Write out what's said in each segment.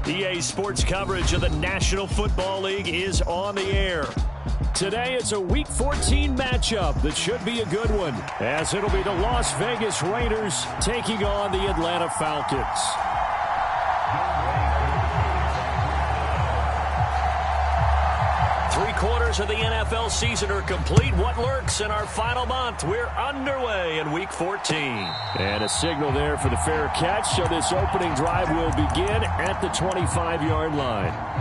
EA Sports coverage of the National Football League is on the air. Today it's a Week 14 matchup that should be a good one, as it'll be the Las Vegas Raiders taking on the Atlanta Falcons. Three-quarters of the NFL season are complete. What lurks in our final month? We're underway in Week 14. And a signal there for the fair catch, so this opening drive will begin at the 25-yard line.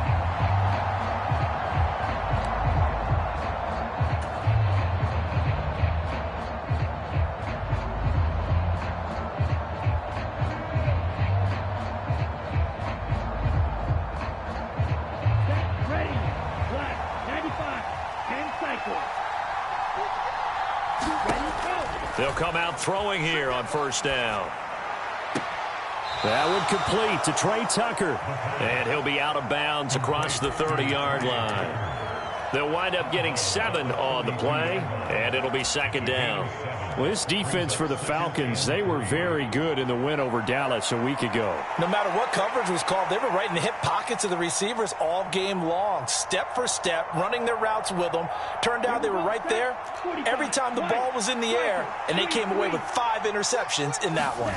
They'll come out throwing here on first down. That would complete to Trey Tucker. And he'll be out of bounds across the 30-yard line. They'll wind up getting 7 on the play, and it'll be second down. Well, this defense for the Falcons, they were very good in the win over Dallas a week ago. No matter what coverage was called, they were right in the hip pockets of the receivers all game long, step for step, running their routes with them. Turned out they were right there every time the ball was in the air, and they came away with 5 interceptions in that one.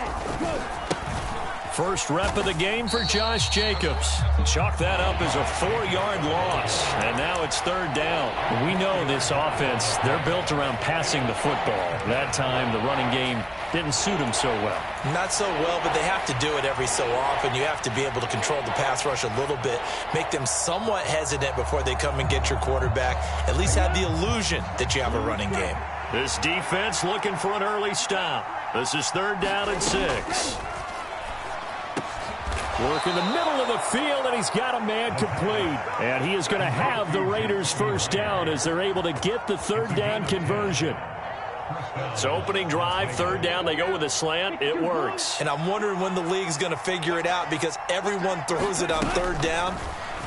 First rep of the game for Josh Jacobs. Chalk that up as a 4-yard loss. And now it's third down. We know this offense, they're built around passing the football. That time, the running game didn't suit them so well. Not so well, but they have to do it every so often. You have to be able to control the pass rush a little bit, make them somewhat hesitant before they come and get your quarterback. At least have the illusion that you have a running game. This defense looking for an early stop. This is third down and 6. Work in the middle of the field, and he's got a man complete. And he is going to have the Raiders first down as they're able to get the third down conversion. So opening drive, third down, they go with a slant. It works. And I'm wondering when the league's going to figure it out, because everyone throws it on third down.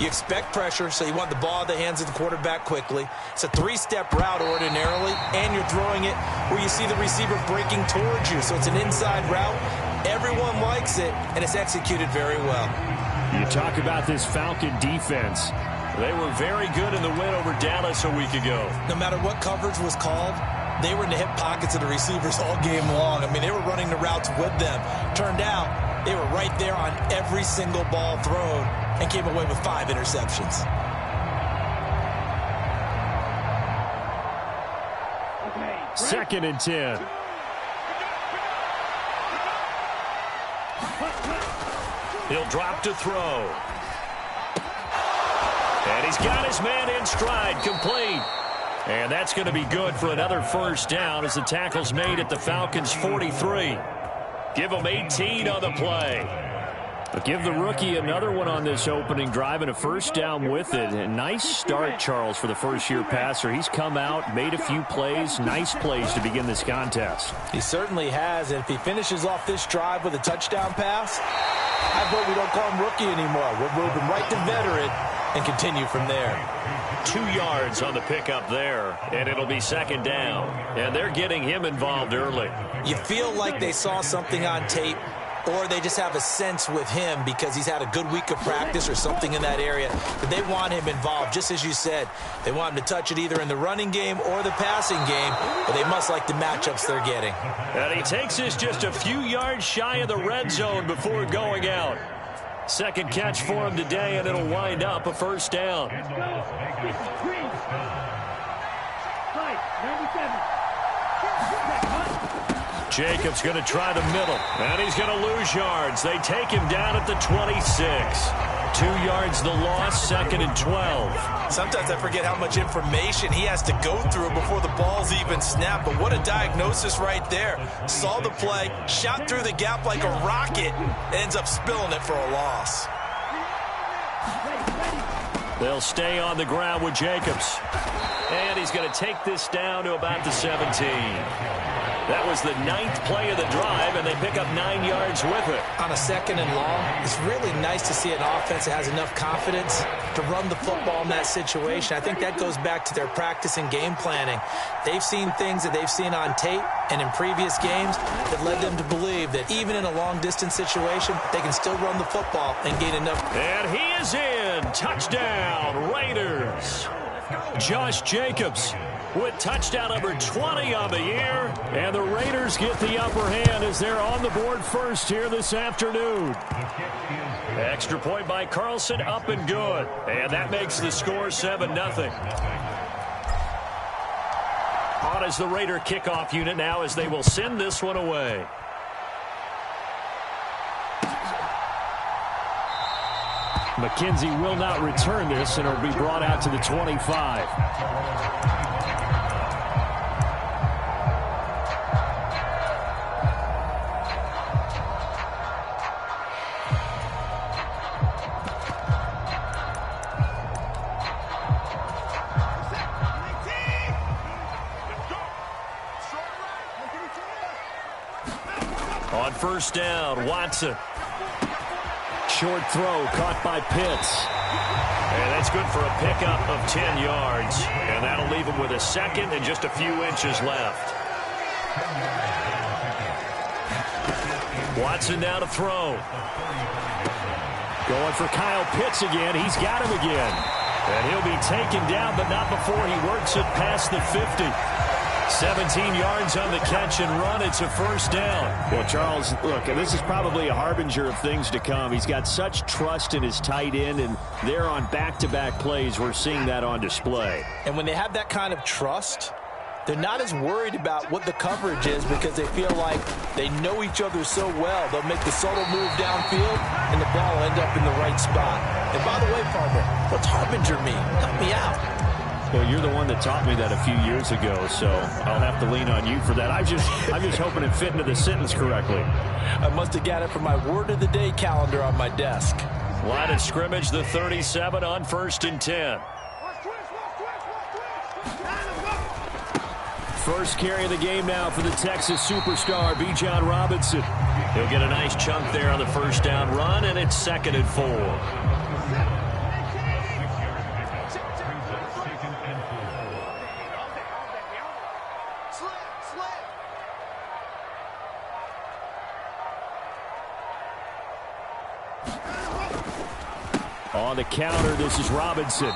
You expect pressure, so you want the ball in the hands of the quarterback quickly. It's a 3-step route ordinarily, and you're throwing it where you see the receiver breaking towards you. So it's an inside route. Everyone likes it, and it's executed very well. You talk about this Falcon defense. They were very good in the win over Dallas a week ago. No matter what coverage was called, they were in the hip pockets of the receivers all game long. I mean, they were running the routes with them. Turned out, they were right there on every single ball thrown and came away with 5 interceptions. Second and 10. He'll drop to throw. And he's got his man in stride, complete. And that's going to be good for another first down as the tackle's made at the Falcons' 43. Give them 18 on the play. But give the rookie another one on this opening drive and a first down with it. A nice start, Charles, for the first-year passer. He's come out, made a few plays, nice plays to begin this contest. He certainly has, and if he finishes off this drive with a touchdown pass, I vote we don't call him rookie anymore. We'll move him right to veteran and continue from there. 2 yards on the pickup there, and it'll be second down. And they're getting him involved early. You feel like they saw something on tape, or they just have a sense with him because he's had a good week of practice or something in that area. But they want him involved, just as you said. They want him to touch it either in the running game or the passing game, but they must like the matchups they're getting. And he takes us just a few yards shy of the red zone before going out. Second catch for him today, and it'll wind up a first down. Jacobs going to try the middle, and he's going to lose yards. They take him down at the 26. 2 yards the loss, second and 12. Sometimes I forget how much information he has to go through before the ball's even snapped, but what a diagnosis right there. Saw the play, shot through the gap like a rocket, ends up spilling it for a loss. They'll stay on the ground with Jacobs. And he's going to take this down to about the 17. That was the 9th play of the drive, and they pick up 9 yards with it. On a second and long, it's really nice to see an offense that has enough confidence to run the football in that situation. I think that goes back to their practice and game planning. They've seen things that they've seen on tape, And in previous games, it led them to believe that even in a long-distance situation, they can still run the football and gain enough. And he is in. Touchdown, Raiders. Josh Jacobs with touchdown number 20 on the year. And the Raiders get the upper hand as they're on the board first here this afternoon. Extra point by Carlson, up and good. And that makes the score 7-0. On as the Raider kickoff unit now as they will send this one away. McKenzie will not return this, and it'll be brought out to the 25. On first down, Watson. Short throw caught by Pitts. And that's good for a pickup of 10 yards. And that'll leave him with a second and just a few inches left. Watson now to throw. Going for Kyle Pitts again. He's got him again. And he'll be taken down, but not before he works it past the 50. 17 yards on the catch and run. It's a first down. Well, Charles, look, and this is probably a harbinger of things to come. He's got such trust in his tight end, and they're on back-to-back plays. We're seeing that on display. And when they have that kind of trust, they're not as worried about what the coverage is because they feel like they know each other so well. They'll make the subtle move downfield, and the ball will end up in the right spot. And by the way, partner, what's harbinger mean? Help me out. Well, you're the one that taught me that a few years ago, so I'll have to lean on you for that. I'm just hoping it fit into the sentence correctly. I must have got it from my word of the day calendar on my desk. Line of scrimmage, the 37 on 1st and 10. First carry of the game now for the Texas superstar, Bijan Robinson. He'll get a nice chunk there on the first down run, and it's 2nd and 4. On the counter, this is Robinson.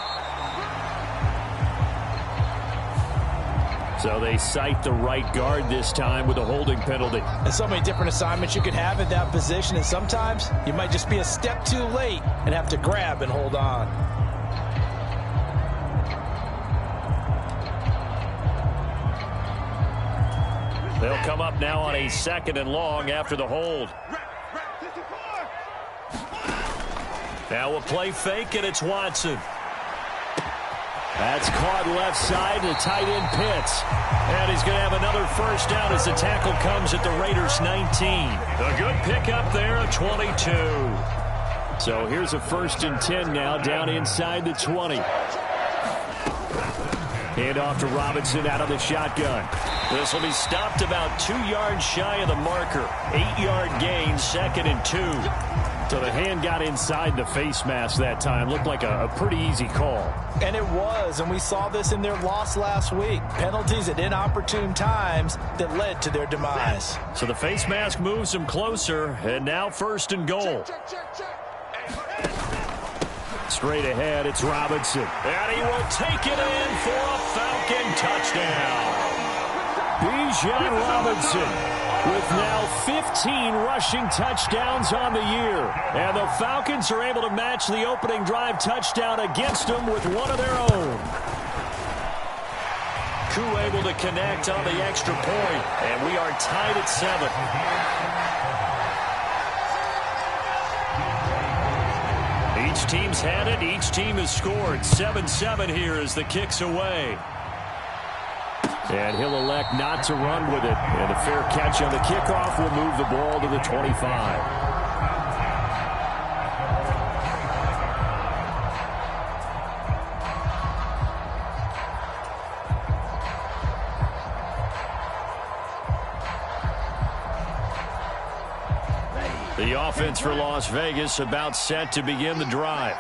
So they cite the right guard this time with a holding penalty. There's so many different assignments you could have at that position, and sometimes you might just be a step too late and have to grab and hold on. They'll come up now on a 2nd and long after the hold. Now a play fake, and it's Watson. That's caught left side to tight end Pitts. And he's going to have another first down as the tackle comes at the Raiders' 19. A good pickup there, a 22. So here's a 1st and 10 now down inside the 20. Hand off to Robinson out of the shotgun. This will be stopped about 2 yards shy of the marker. 8-yard gain, 2nd and 2. So the hand got inside the face mask that time. Looked like a pretty easy call. And it was, and we saw this in their loss last week. Penalties at inopportune times that led to their demise. So the face mask moves him closer, and now 1st and goal. Straight ahead, it's Robinson. And he will take it in for a Falcon touchdown. Bijan Robinson with now 15 rushing touchdowns on the year. And the Falcons are able to match the opening drive touchdown against them with one of their own. Koo able to connect on the extra point, and we are tied at 7. Each team's had it. Each team has scored. 7-7 here as the kick's away. And he'll elect not to run with it. And a fair catch on the kickoff will move the ball to the 25. The offense for Las Vegas about set to begin the drive.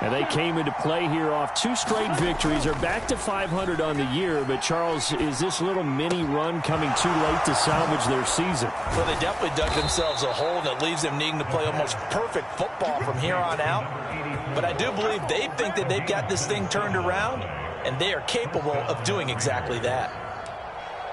And they came into play here off 2 straight victories. They're back to 500 on the year. But, Charles, is this little mini run coming too late to salvage their season? Well, they definitely dug themselves a hole that leaves them needing to play almost perfect football from here on out. But I do believe they think that they've got this thing turned around, and they are capable of doing exactly that.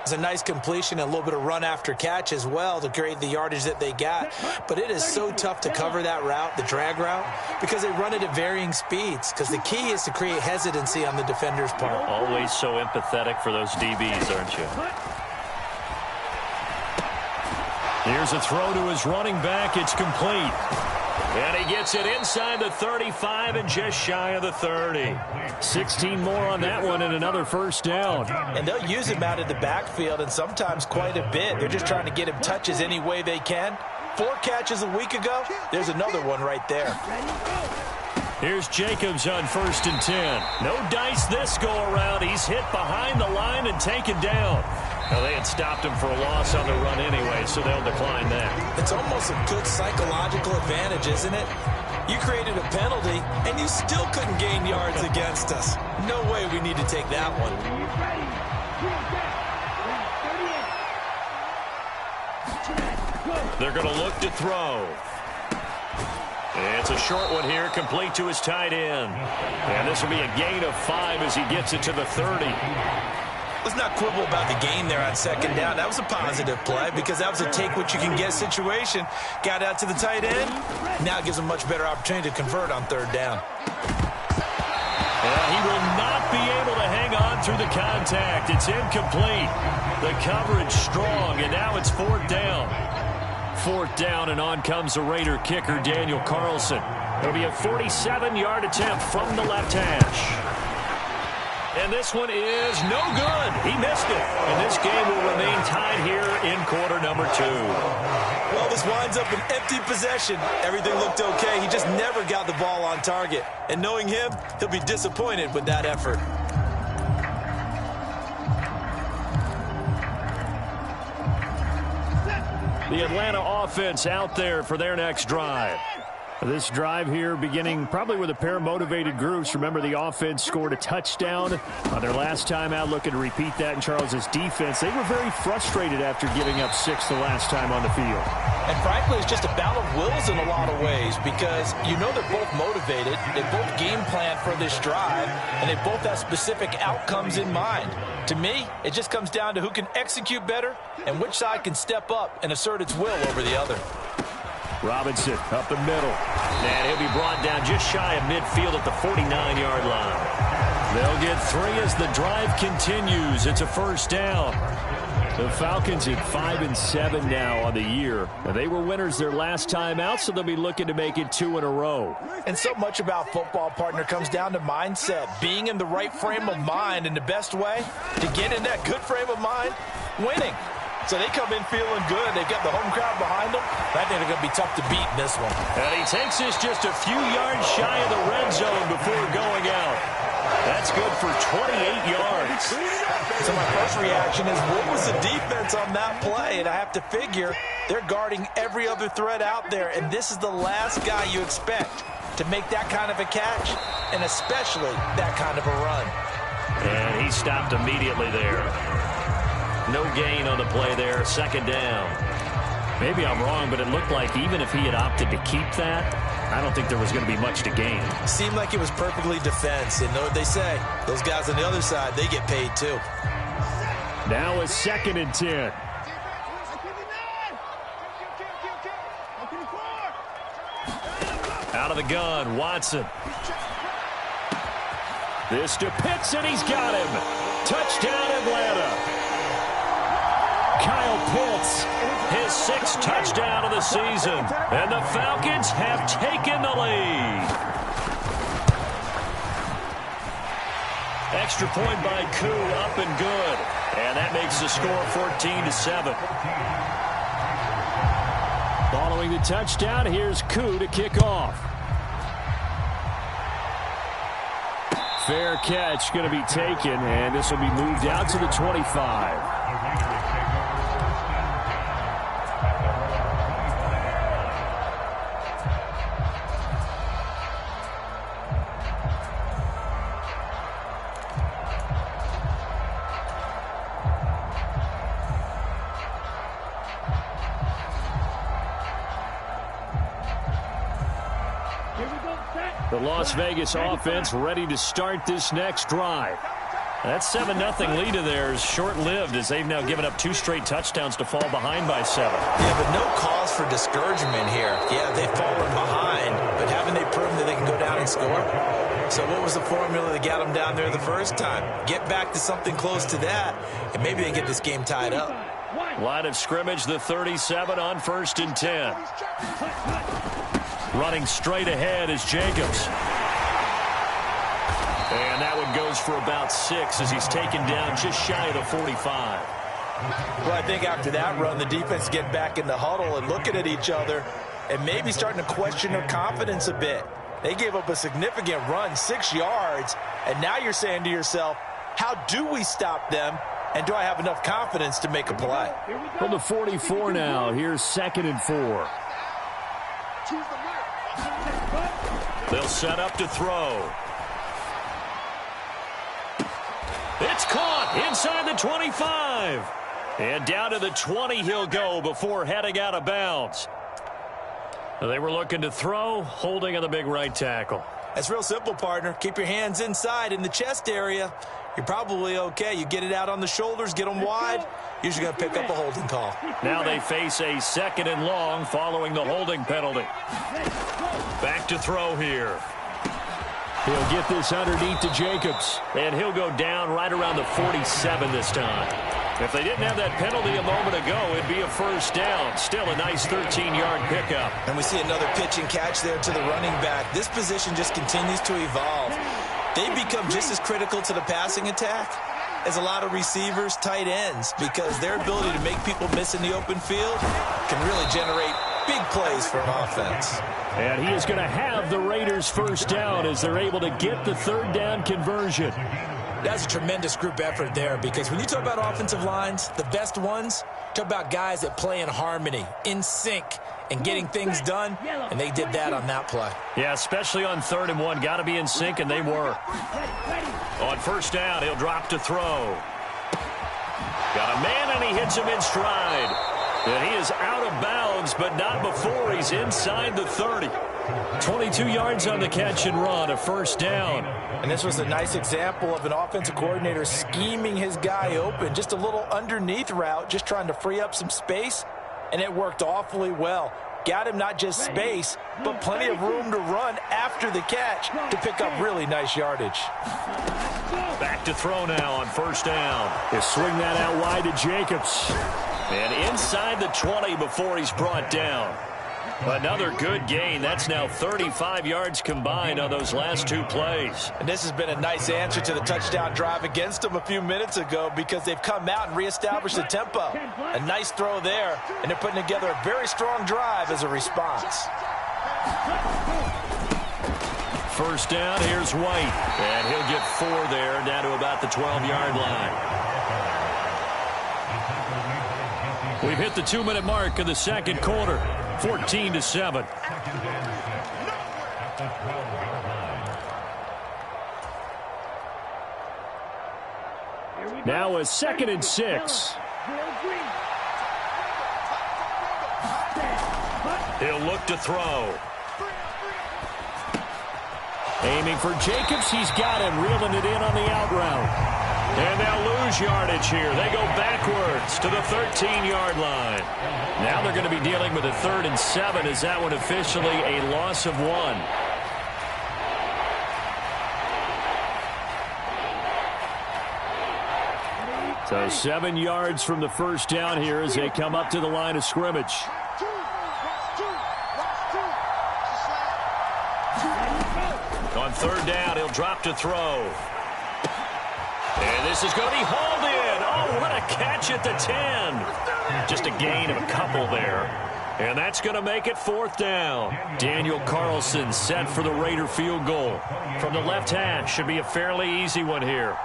It's a nice completion and a little bit of run after catch as well to create the yardage that they got. But it is so tough to cover that route, the drag route, because they run it at varying speeds. Because the key is to create hesitancy on the defender's part. Always so empathetic for those DBs, aren't you? Here's a throw to his running back. It's complete. And he gets it inside the 35 and just shy of the 30. 16 more on that one and another first down. And they'll use him out of the backfield, and sometimes quite a bit. They're just trying to get him touches any way they can. 4 catches a week ago. There's another one right there. Here's Jacobs on 1st and 10. No dice this go around. He's hit behind the line and taken down. Now, they had stopped him for a loss on the run anyway, so they'll decline that. It's almost a good psychological advantage, isn't it? You created a penalty, and you still couldn't gain yards against us. No way we need to take that one. They're going to look to throw. It's a short one here, complete to his tight end. And this will be a gain of 5 as he gets it to the 30. Let's not quibble about the gain there on 2nd down. That was a positive play because that was a take-what-you-can-get situation. Got out to the tight end. Now it gives him a much better opportunity to convert on 3rd down. He will not be able to hang on through the contact. It's incomplete. The coverage strong, and now it's 4th down. 4th down, and on comes the Raider kicker, Daniel Carlson. It'll be a 47-yard attempt from the left hash. And this one is no good. He missed it. And this game will remain tied here in quarter number 2. Well, this winds up an empty possession. Everything looked okay. He just never got the ball on target. And knowing him, he'll be disappointed with that effort. The Atlanta offense out there for their next drive. This drive here beginning probably with a pair of motivated groups. Remember, the offense scored a touchdown on their last time out, looking to repeat that in Charles's defense. They were very frustrated after giving up 6 the last time on the field. And frankly, it's just a battle of wills in a lot of ways because you know they're both motivated. They both game plan for this drive, and they both have specific outcomes in mind. To me, it just comes down to who can execute better and which side can step up and assert its will over the other. Robinson up the middle. And he'll be brought down just shy of midfield at the 49-yard line. They'll get 3 as the drive continues. It's a first down. The Falcons at 5-7 now on the year. And they were winners their last time out, so they'll be looking to make it 2 in a row. And so much about football, partner, comes down to mindset. Being in the right frame of mind, and the best way to get in that good frame of mind, winning. So they come in feeling good. They've got the home crowd behind them. I think they're going to be tough to beat in this one. And he takes this just a few yards shy of the red zone before going out. That's good for 28 yards. So my first reaction is, what was the defense on that play? And I have to figure they're guarding every other threat out there. And this is the last guy you expect to make that kind of a catch, and especially that kind of a run. And he stopped immediately there. No gain on the play there, 2nd down. Maybe I'm wrong, but it looked like even if he had opted to keep that, I don't think there was going to be much to gain. Seemed like it was perfectly defense. And know what they say, those guys on the other side, they get paid too. Now a 2nd and 10. Out of the gun, Watson. This to Pitts, and he's got him. Touchdown, Atlanta. Kyle Pitts, his 6th touchdown of the season. And the Falcons have taken the lead. Extra point by Koo, up and good. And that makes the score 14-7. Following the touchdown, here's Koo to kick off. Fair catch going to be taken, and this will be moved out to the 25. The Las Vegas offense ready to start this next drive. That 7-0 lead of theirs short-lived as they've now given up 2 straight touchdowns to fall behind by 7. Yeah, but no cause for discouragement here. Yeah, they've fallen behind, but haven't they proven that they can go down and score? So what was the formula that got them down there the first time? Get back to something close to that, and maybe they get this game tied up. Line of scrimmage, the 37 on 1st and 10. Running straight ahead is Jacobs. And that one goes for about 6 as he's taken down just shy of the 45. Well, I think after that run, the defense get back in the huddle and looking at each other and maybe starting to question their confidence a bit. They gave up a significant run, 6 yards, and now you're saying to yourself, how do we stop them, and do I have enough confidence to make a play? From the 44 now, here's 2nd and 4. They'll set up to throw. It's caught inside the 25. And down to the 20 he'll go before heading out of bounds. They were looking to throw, holding on the big right tackle. That's real simple, partner. Keep your hands inside in the chest area. You're probably okay. You get it out on the shoulders, get them wide. Usually going to pick up a holding call. Now they face a 2nd and long following the holding penalty. Back to throw here. He'll get this underneath to Jacobs. And he'll go down right around the 47 this time. If they didn't have that penalty a moment ago, it'd be a 1st down. Still a nice 13-yard pickup. And we see another pitch and catch there to the running back. This position just continues to evolve. They become just as critical to the passing attack as a lot of receivers, tight ends, because their ability to make people miss in the open field can really generate big plays for an offense. And he is going to have the Raiders 1st down as they're able to get the 3rd down conversion. That's a tremendous group effort there, because when you talk about offensive lines, the best ones, talk about guys that play in harmony, in sync, and getting things done, and they did that on that play. Yeah, especially on 3rd and 1. Got to be in sync, and they were. On 1st down, he'll drop to throw. Got a man, and he hits him in stride. And he is out of bounds, but not before he's inside the 30. 22 yards on the catch and run, a 1st down. And this was a nice example of an offensive coordinator scheming his guy open. Just a little underneath route, just trying to free up some space, and it worked awfully well. Got him not just space, but plenty of room to run after the catch to pick up really nice yardage. Back to throw now on 1st down. He'll swing that out wide to Jacobs. And inside the 20 before he's brought down. Another good gain. That's now 35 yards combined on those last 2 plays. And this has been a nice answer to the touchdown drive against them a few minutes ago, because they've come out and reestablished the tempo. A nice throw there, and they're putting together a very strong drive as a response. 1st down, here's White. And he'll get 4 there, down to about the 12-yard line. We've hit the 2-minute mark of the 2nd quarter. 14-7. Now a 2nd and 6. He'll look to throw. Aiming for Jacobs. He's got him, reeling it in on the out route. And they'll lose yardage here. They go backwards to the 13-yard line. Now they're going to be dealing with a 3rd and 7. Is that one officially a loss of 1? So 7 yards from the 1st down here as they come up to the line of scrimmage. On 3rd down, he'll drop to throw. And this is going to be hauled in. Oh, what a catch at the 10. Just a gain of a couple there. And that's going to make it 4th down. Daniel Carlson set for the Raider field goal. From the left hash, should be a fairly easy one here.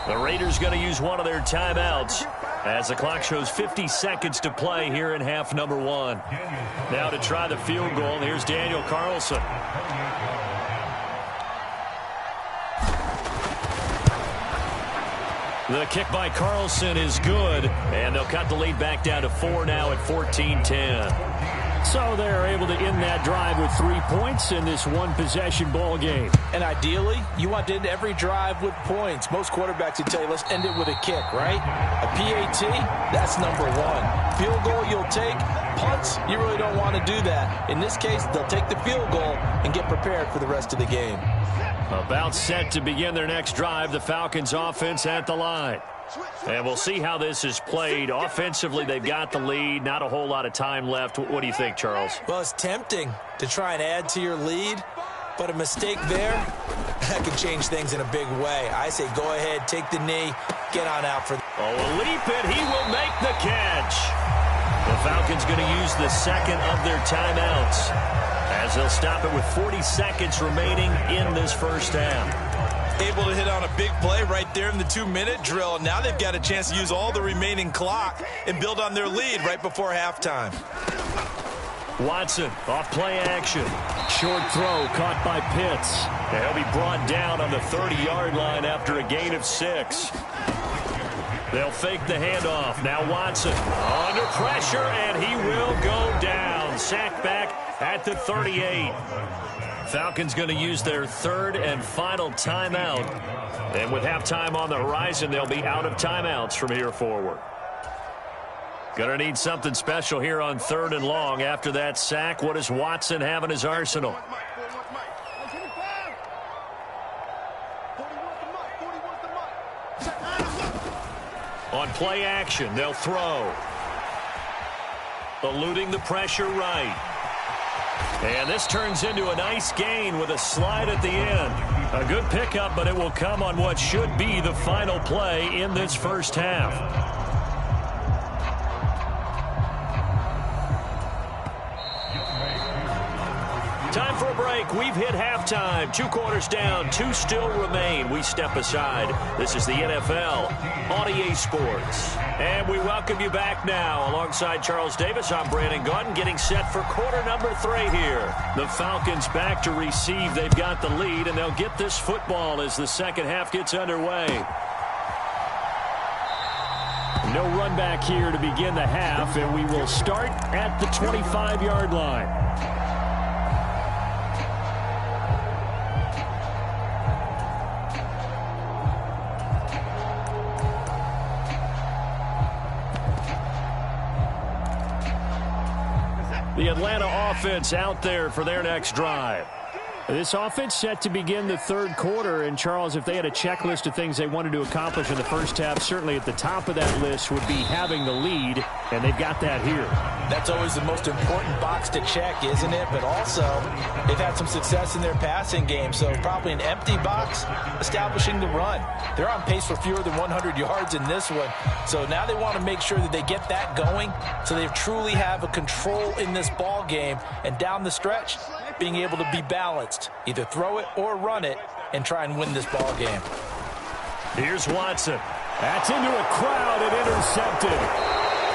The Raiders going to use one of their timeouts As the clock shows 50 seconds to play here in half number one. Now to try the field goal, here's Daniel Carlson. The kick by Carlson is good, and they'll cut the lead back down to 4 now at 14-10. So they're able to end that drive with 3 points in this one-possession ball game. And ideally, you want to end every drive with points. Most quarterbacks would tell you, let's end it with a kick, right? A PAT, that's number one. Field goal you'll take. Punts, you really don't want to do that. In this case, they'll take the field goal and get prepared for the rest of the game. About set to begin their next drive, the Falcons offense at the line. And we'll see how this is played. Offensively, they've got the lead. Not a whole lot of time left. What do you think, Charles? Well, it's tempting to try and add to your lead, but a mistake there, that can change things in a big way. I say go ahead, take the knee, get on out for the... Oh, a leap it. He will make the catch. The Falcons going to use the second of their timeouts as they'll stop it with 40 seconds remaining in this first half. Able to hit on a big play right there in the 2-minute drill. Now they've got a chance to use all the remaining clock and build on their lead right before halftime. Watson off play action. Short throw caught by Pitts. And he'll be brought down on the 30-yard line after a gain of 6. They'll fake the handoff. Now Watson under pressure, and he will go down. Sacked back at the 38. Falcons going to use their third and final timeout. And with halftime on the horizon, they'll be out of timeouts from here forward. Going to need something special here on 3rd and long. After that sack, what does Watson have in his arsenal? On play action, they'll throw. Eluding the pressure right. And this turns into a nice gain with a slide at the end. A good pickup, but it will come on what should be the final play in this first half. Time for a break. We've hit halftime. 2 quarters down, 2 still remain. We step aside. This is the NFL on EA Sports. And we welcome you back now. Alongside Charles Davis, I'm Brandon Gaudin, getting set for quarter number 3 here. The Falcons back to receive. They've got the lead, and they'll get this football as the second half gets underway. No run back here to begin the half, and we will start at the 25-yard line. The Atlanta offense out there for their next drive. This offense set to begin the third quarter. And, Charles, if they had a checklist of things they wanted to accomplish in the first half, certainly at the top of that list would be having the lead, and they've got that here. That's always the most important box to check, isn't it? But also, they've had some success in their passing game, so probably an empty box establishing the run. They're on pace for fewer than 100 yards in this one, so now they want to make sure that they get that going so they truly have a control in this ball game, and down the stretch, being able to be balanced, either throw it or run it, and try and win this ball game. Here's Watson. That's into a crowd and intercepted.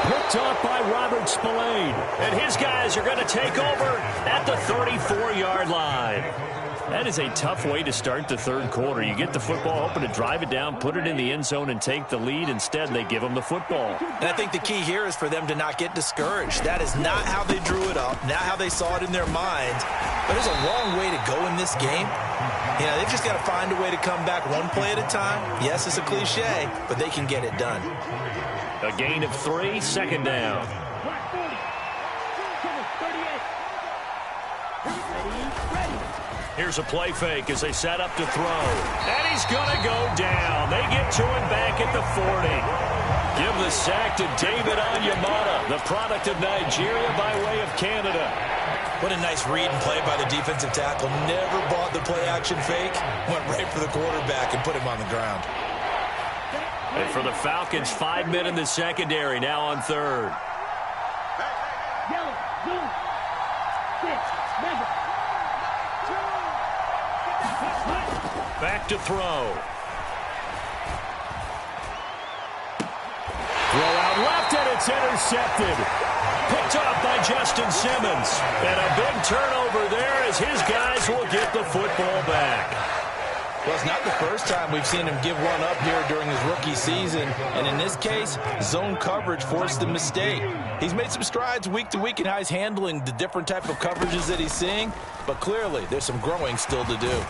Picked up by Robert Spillane. And his guys are going to take over at the 34-yard line. That is a tough way to start the third quarter. You get the football, hoping to drive it down, put it in the end zone, and take the lead. Instead, they give them the football. And I think the key here is for them to not get discouraged. That is not how they drew it up, not how they saw it in their minds. But there's a long way to go in this game. You know, they've just got to find a way to come back one play at a time. Yes, it's a cliche, but they can get it done. A gain of 3, second down. Here's a play fake as they set up to throw. And he's going to go down. They get to him back at the 40. Give the sack to David Onyemata, the product of Nigeria by way of Canada. What a nice read and play by the defensive tackle. Never bought the play-action fake. Went right for the quarterback and put him on the ground. And for the Falcons, 5 men in the secondary, now on third. Back to throw. Throw out left, and it's intercepted. Picked off by Justin Simmons. And a big turnover there as his guys will get the football back. Well, it's not the first time we've seen him give one up here during his rookie season. And in this case, zone coverage forced the mistake. He's made some strides week to week in how he's handling the different type of coverages that he's seeing. But clearly, there's some growing still to do.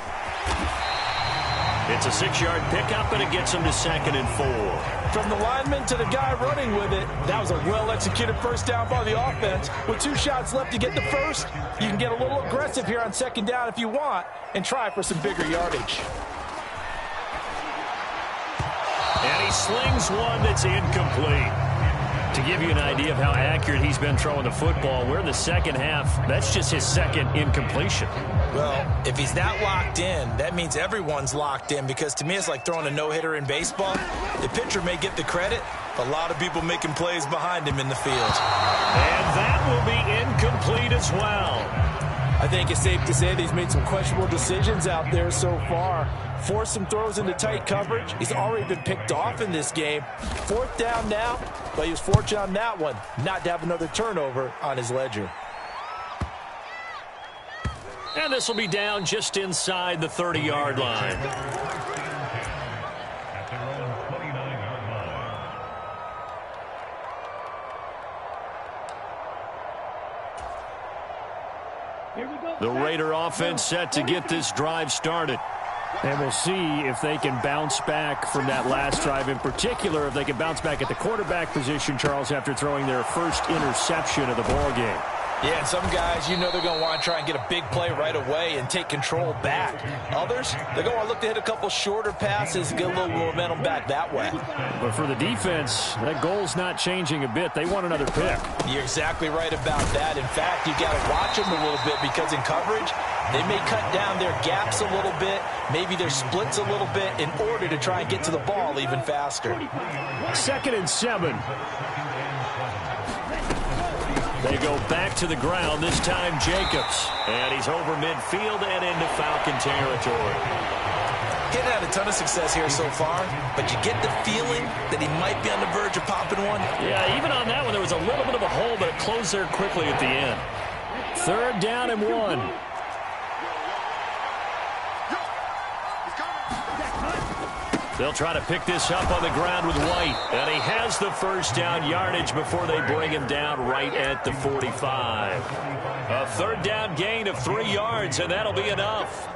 It's a 6-yard pickup, and it gets him to 2nd and 4. From the lineman to the guy running with it, that was a well-executed first down by the offense. With 2 shots left to get the first, you can get a little aggressive here on 2nd down if you want and try for some bigger yardage. And he slings one that's incomplete. To give you an idea of how accurate he's been throwing the football, we're in the second half. That's just his 2nd incompletion. Well, if he's that locked in, that means everyone's locked in, because to me it's like throwing a no-hitter in baseball. The pitcher may get the credit, a lot of people making plays behind him in the field. And that will be incomplete as well. I think it's safe to say that he's made some questionable decisions out there so far. Forced some throws into tight coverage. He's already been picked off in this game. 4th down now, but he was fortunate on that one not to have another turnover on his ledger. And this will be down just inside the 30-yard line. The Raider offense set to get this drive started. And we'll see if they can bounce back from that last drive, in particular, if they can bounce back at the quarterback position, Charles, after throwing their first interception of the ballgame. Yeah, and some guys, you know they're going to want to try and get a big play right away and take control back. Others, they're going to look to hit a couple shorter passes and get a little momentum back that way. But for the defense, that goal's not changing a bit. They want another pick. You're exactly right about that. In fact, you got to watch them a little bit, because in coverage, they may cut down their gaps a little bit, maybe their splits a little bit, in order to try and get to the ball even faster. 2nd and 7. They go back to the ground, this time Jacobs. And he's over midfield and into Falcon territory. He's had a ton of success here so far, but you get the feeling that he might be on the verge of popping one. Yeah, even on that one, there was a little bit of a hole, but it closed there quickly at the end. 3rd down and 1. They'll try to pick this up on the ground with White. And he has the first down yardage before they bring him down right at the 45. A 3rd down gain of 3 yards, and that'll be enough.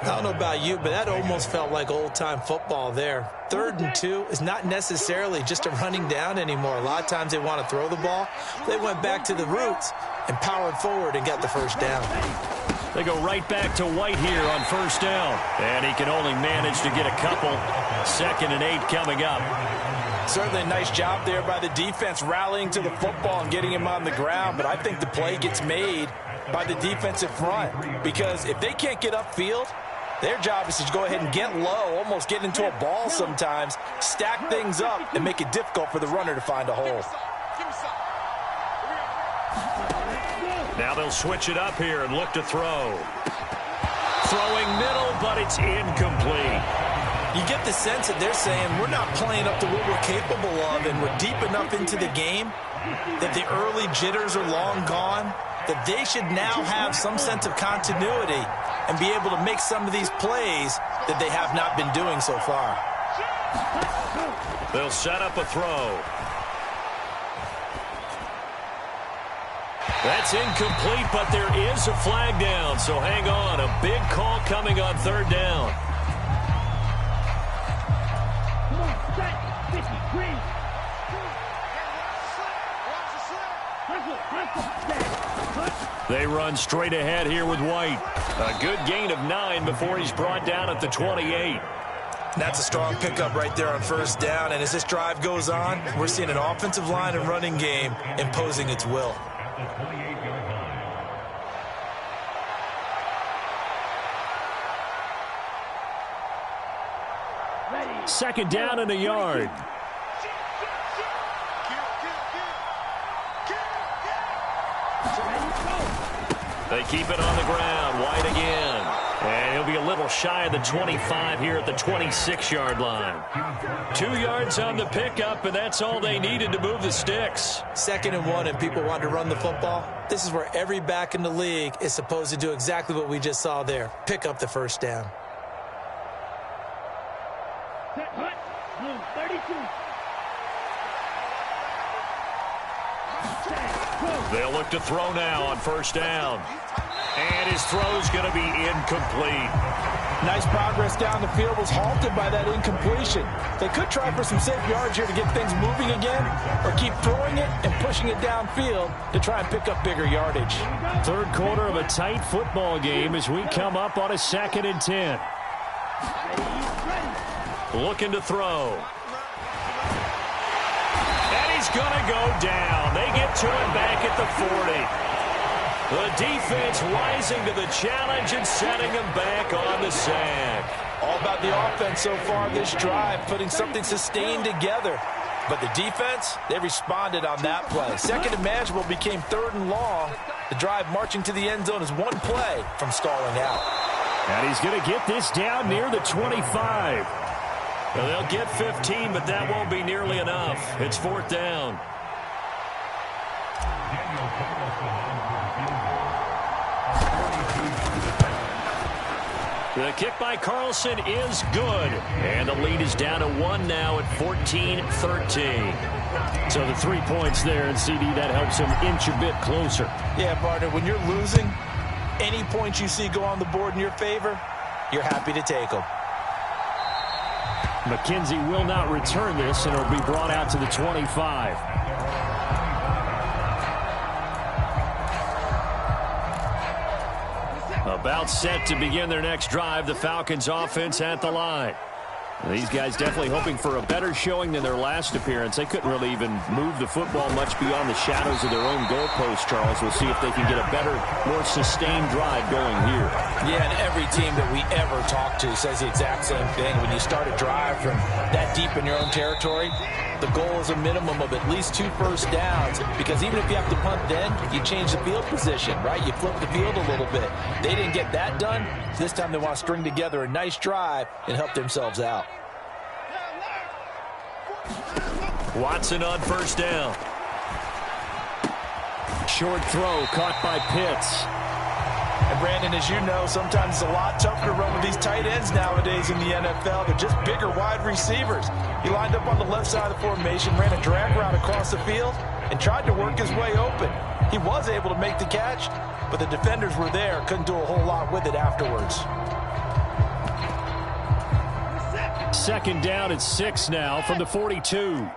I don't know about you, but that almost felt like old-time football there. 3rd and 2 is not necessarily just a running down anymore. A lot of times they want to throw the ball. They went back to the roots and powered forward and got the first down. They go right back to White here on 1st down. And he can only manage to get a couple. 2nd and 8 coming up. Certainly a nice job there by the defense rallying to the football and getting him on the ground. But I think the play gets made by the defensive front, because if they can't get upfield, their job is to go ahead and get low, almost get into a ball sometimes, stack things up, and make it difficult for the runner to find a hole. Now they'll switch it up here and look to throw. Throwing middle, but it's incomplete. You get the sense that they're saying we're not playing up to what we're capable of, and we're deep enough into the game that the early jitters are long gone, that they should now have some sense of continuity and be able to make some of these plays that they have not been doing so far. They'll set up a throw. That's incomplete, but there is a flag down, so hang on. A big call coming on 3rd down. They run straight ahead here with White. A good gain of 9 before he's brought down at the 28. That's a strong pickup right there on 1st down, and as this drive goes on, we're seeing an offensive line and running game imposing its will. 2nd down and a yard. They keep it on the ground. White again. And he'll be a little shy of the 25 here at the 26-yard line. 2 yards on the pickup, and that's all they needed to move the sticks. 2nd and 1, and people want to run the football. This is where every back in the league is supposed to do exactly what we just saw there. Pick up the first down. They'll look to throw now on first down. And his throw's going to be incomplete. Nice progress down the field, was halted by that incompletion. They could try for some safe yards here to get things moving again, or keep throwing it and pushing it downfield to try and pick up bigger yardage. 3rd quarter of a tight football game as we come up on a 2nd and 10. Looking to throw. And he's going to go down. They get to him back at the 40. The defense rising to the challenge and setting him back on the sack. All about the offense so far this drive, putting something sustained together. But the defense, they responded on that play. 2nd and manageable became 3rd and long. The drive marching to the end zone is 1 play from stalling out. And he's going to get this down near the 25. Well, they'll get 15, but that won't be nearly enough. It's 4th down. The kick by Carlson is good. And the lead is down to 1 now at 14-13. So the 3 points there, and CD, that helps him inch a bit closer. Yeah, partner, when you're losing, any points you see go on the board in your favor, you're happy to take them. McKenzie will not return this, and it'll be brought out to the 25. About set to begin their next drive, the Falcons offense at the line. These guys definitely hoping for a better showing than their last appearance. They couldn't really even move the football much beyond the shadows of their own goalpost, Charles. We'll see if they can get a better, more sustained drive going here. Yeah, and every team that we ever talk to says the exact same thing. When you start a drive from that deep in your own territory, the goal is a minimum of at least 2 first downs, because even if you have to punt then, you change the field position, right? You flip the field a little bit. They didn't get that done. This time they want to string together a nice drive and help themselves out. Watson on first down. Short throw caught by Pitts. And Brandon, as you know, sometimes it's a lot tougher to run with these tight ends nowadays in the NFL. They're just bigger wide receivers. He lined up on the left side of the formation, ran a drag route across the field, and tried to work his way open. He was able to make the catch, but the defenders were there, couldn't do a whole lot with it afterwards. 2nd down at 6 now from the 42.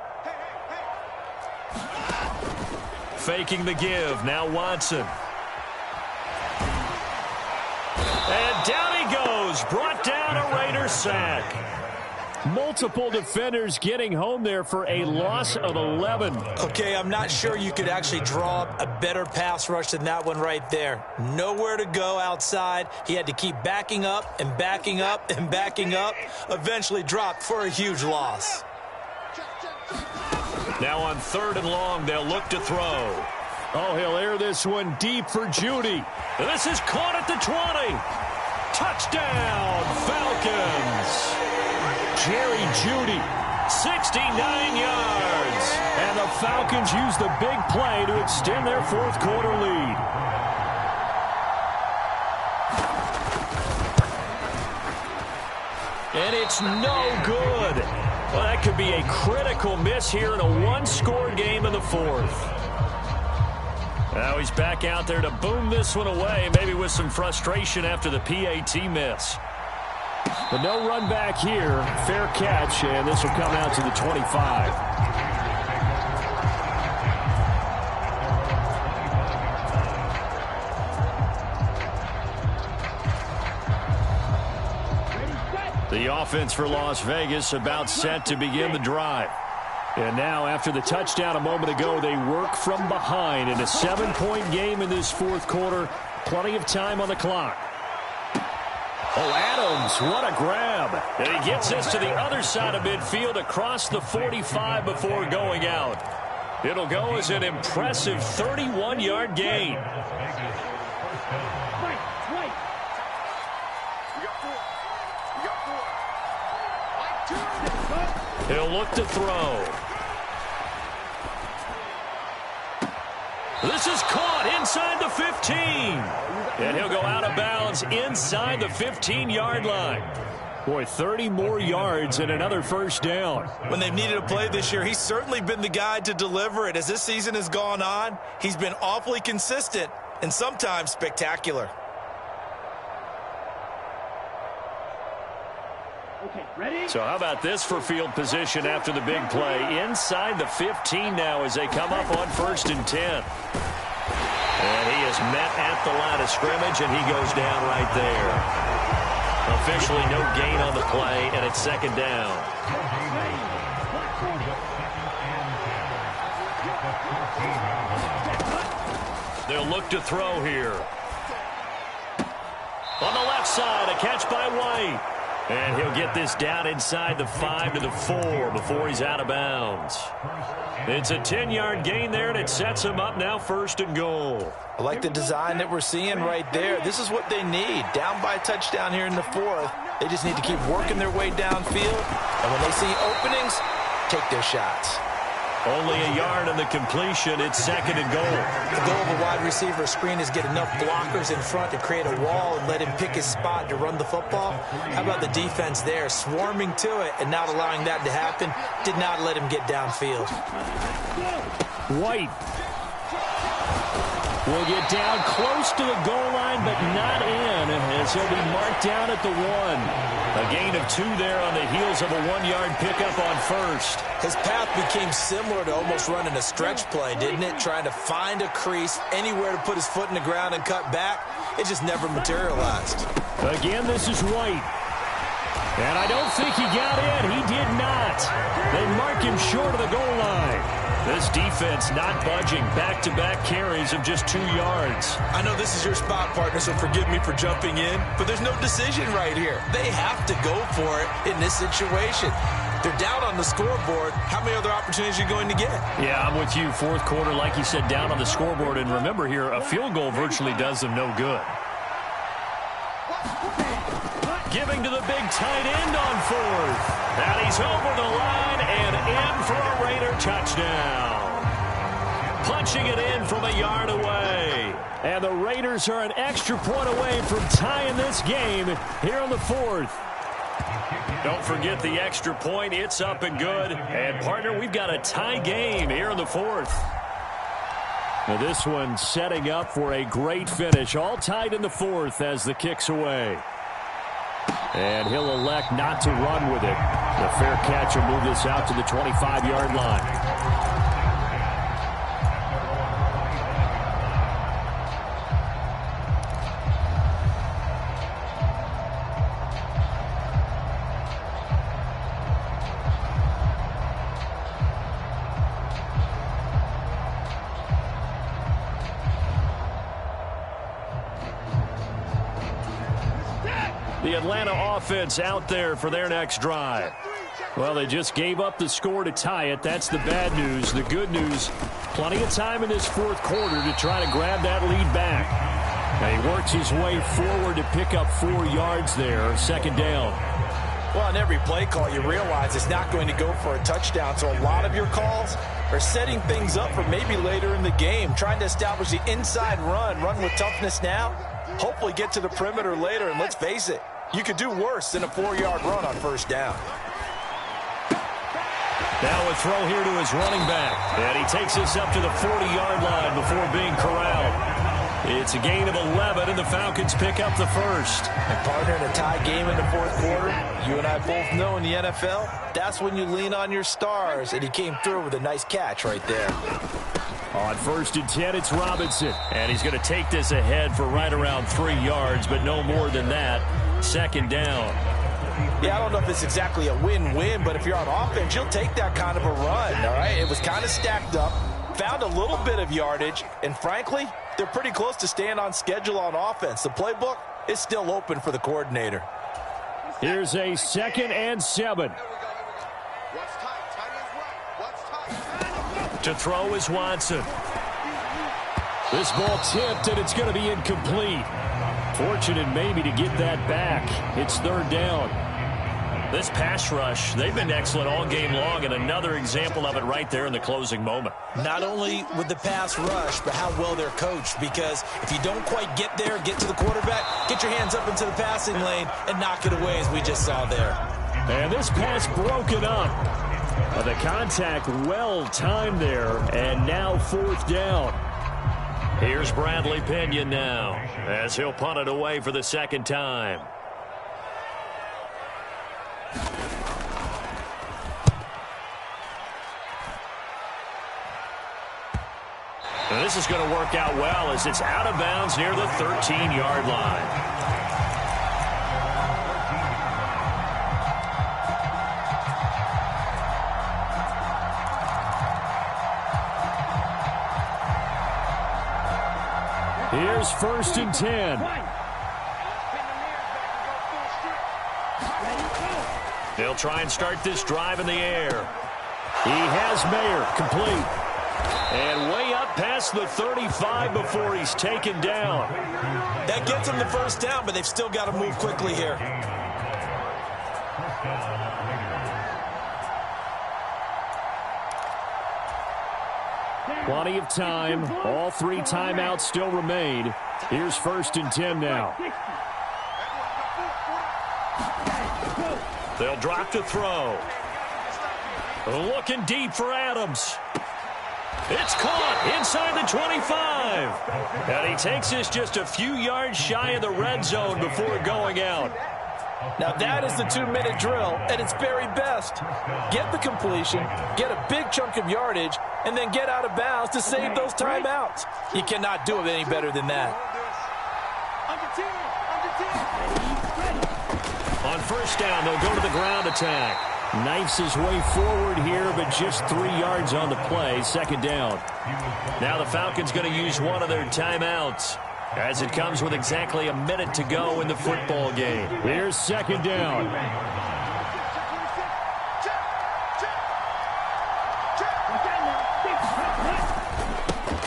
Faking the give. Now Watson. And down he goes. Brought down a Raider sack. Multiple defenders getting home there for a loss of 11. Okay, I'm not sure you could actually draw up a better pass rush than that one right there. Nowhere to go outside. He had to keep backing up and backing up and backing up. Eventually dropped for a huge loss. Now on 3rd and long, they'll look to throw. Oh, he'll air this one deep for Judy. This is caught at the 20. Touchdown, Falcons. Jerry Judy, 69 yards. And the Falcons use the big play to extend their 4th quarter lead. And it's no good. Well, that could be a critical miss here in a 1-score game in the 4th. Now he's back out there to boom this one away, maybe with some frustration after the PAT miss. But no run back here. Fair catch, and this will come out to the 25. The offense for Las Vegas about set to begin the drive. And now, after the touchdown a moment ago, they work from behind in a 7-point game in this 4th quarter. Plenty of time on the clock. Oh, Adams, what a grab. And he gets this to the other side of midfield across the 45 before going out. It'll go as an impressive 31-yard gain. He'll look to throw. This is caught inside the 15. And he'll go out of bounds inside the 15-yard line. Boy, 30 more yards and another first down. When they've needed a play this year, he's certainly been the guy to deliver it. As this season has gone on, he's been awfully consistent and sometimes spectacular. Okay, ready? So how about this for field position after the big play? Inside the 15 now as they come up on 1st and 10. And he is met at the line of scrimmage, and he goes down right there. Officially no gain on the play, and it's 2nd down. They'll look to throw here. On the left side, a catch by White. And he'll get this down inside the 5 to the 4 before he's out of bounds. It's a 10-yard gain there, and it sets him up now 1st and goal. I like the design that we're seeing right there. This is what they need. Down by a touchdown here in the 4th. They just need to keep working their way downfield. And when they see openings, take their shots. Only a yard on the completion. It's 2nd and goal. The goal of a wide receiver screen is get enough blockers in front to create a wall and let him pick his spot to run the football. How about the defense there, swarming to it and not allowing that to happen? Did not let him get downfield. White will get down close to the goal line, but not in, as he'll be marked down at the 1. A gain of 2 there on the heels of a 1-yard pickup on 1st. His path became similar to almost running a stretch play, didn't it? Trying to find a crease, anywhere to put his foot in the ground and cut back. It just never materialized. Again, this is White. And I don't think he got in. He did not. They mark him short of the goal line. This defense not budging. Back-to-back carries of just 2 yards. I know this is your spot, partner, so forgive me for jumping in, but there's no decision right here. They have to go for it in this situation. They're down on the scoreboard. How many other opportunities are you going to get? Yeah, I'm with you. 4th quarter, like you said, down on the scoreboard. And remember here, a field goal virtually does them no good. Giving to the big tight end on 4th. And he's over the line and in for a Raider touchdown. Punching it in from a yard away. And the Raiders are an extra point away from tying this game here on the 4th. Don't forget the extra point. It's up and good. And, partner, we've got a tie game here in the 4th. Now this one setting up for a great finish. All tied in the 4th as the kick's away. And he'll elect not to run with it. The fair catch will move this out to the 25-yard line. The Atlanta offense out there for their next drive. Well, they just gave up the score to tie it. That's the bad news. The good news, plenty of time in this 4th quarter to try to grab that lead back. And he works his way forward to pick up 4 yards there, 2nd down. Well, on every play call, you realize it's not going to go for a touchdown. So a lot of your calls are setting things up for maybe later in the game, trying to establish the inside run with toughness now, hopefully get to the perimeter later. And let's face it, you could do worse than a 4-yard run on 1st down. Now a throw here to his running back. And he takes this up to the 40-yard line before being corralled. It's a gain of 11, and the Falcons pick up the 1st. And, partner, in a tie game in the 4th quarter, you and I both know in the NFL, that's when you lean on your stars. And he came through with a nice catch right there. On 1st and 10, it's Robinson. And he's going to take this ahead for right around 3 yards, but no more than that. 2nd down. Yeah, I don't know if it's exactly a win-win, but if you're on offense, you'll take that kind of a run, all right? It was kind of stacked up, found a little bit of yardage, and frankly, they're pretty close to staying on schedule on offense. The playbook is still open for the coordinator. Here's a 2nd and 7. To throw is Watson. This ball tipped, and it's going to be incomplete. Fortunate maybe to get that back. It's 3rd down. This pass rush, they've been excellent all game long, and another example of it right there in the closing moment. Not only with the pass rush, but how well they're coached, because if you don't quite get there, get to the quarterback, get your hands up into the passing lane and knock it away, as we just saw there. And this pass broken up. But the contact well timed there, and now 4th down. Here's Bradley Pinion now, as he'll punt it away for the second time. And this is going to work out well as it's out of bounds near the 13-yard line. Here's 1st and 10. They'll try and start this drive in the air. He has Mayer complete. And way up past the 35 before he's taken down. That gets them the first down, but they've still got to move quickly here. Plenty of time. All 3 timeouts still remain. Here's 1st and 10 now. They'll drop to throw. Looking deep for Adams. It's caught inside the 25. And he takes this just a few yards shy of the red zone before going out. Now that is the 2-minute drill at its very best. Get the completion, get a big chunk of yardage, and then get out of bounds to save those timeouts. You cannot do it any better than that. On 1st down, they'll go to the ground attack. Knifes his way forward here, but just 3 yards on the play. 2nd down. Now the Falcons going to use one of their timeouts, as it comes with exactly a minute to go in the football game. Here's 2nd down.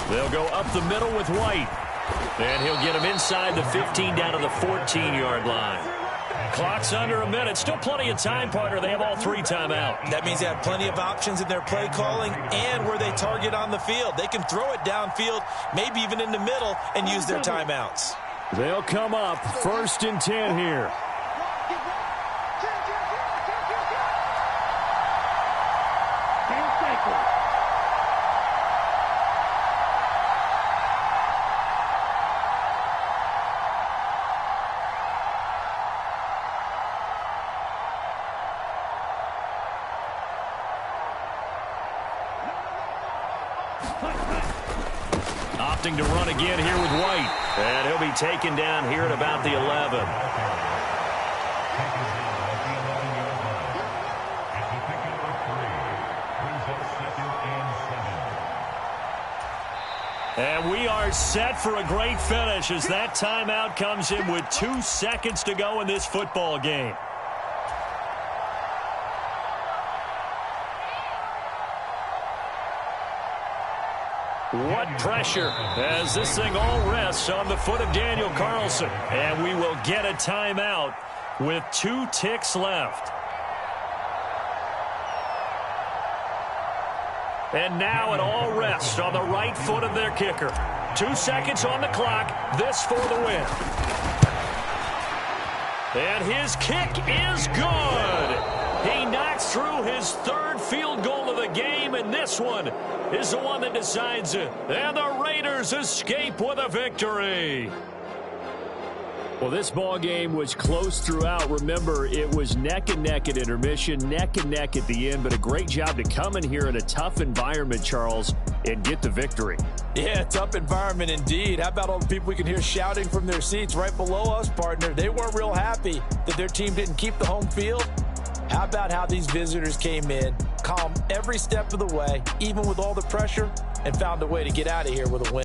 They'll go up the middle with White. And he'll get him inside the 15 down to the 14-yard line. Clock's under a minute. Still plenty of time, partner. They have all 3 timeout. That means they have plenty of options in their play calling and where they target on the field. They can throw it downfield, maybe even in the middle, and use their timeouts. They'll come up 1st and 10 here. Opting to run again here with White. And he'll be taken down here at about the 11. And we are set for a great finish as that timeout comes in with 2 seconds to go in this football game. What pressure as this thing all rests on the foot of Daniel Carlson. And we will get a timeout with 2 ticks left. And now it all rests on the right foot of their kicker. 2 seconds on the clock. This for the win. And his kick is good. He knocks through his 3rd field goal of the game, and this one is the one that decides it. And the Raiders escape with a victory. Well, this ball game was close throughout. Remember, it was neck and neck at intermission, neck and neck at the end, but a great job to come in here in a tough environment, Charles, and get the victory. Yeah, tough environment indeed. How about all the people we can hear shouting from their seats right below us, partner? They weren't real happy that their team didn't keep the home field. How about how these visitors came in, calm every step of the way, even with all the pressure, and found a way to get out of here with a win?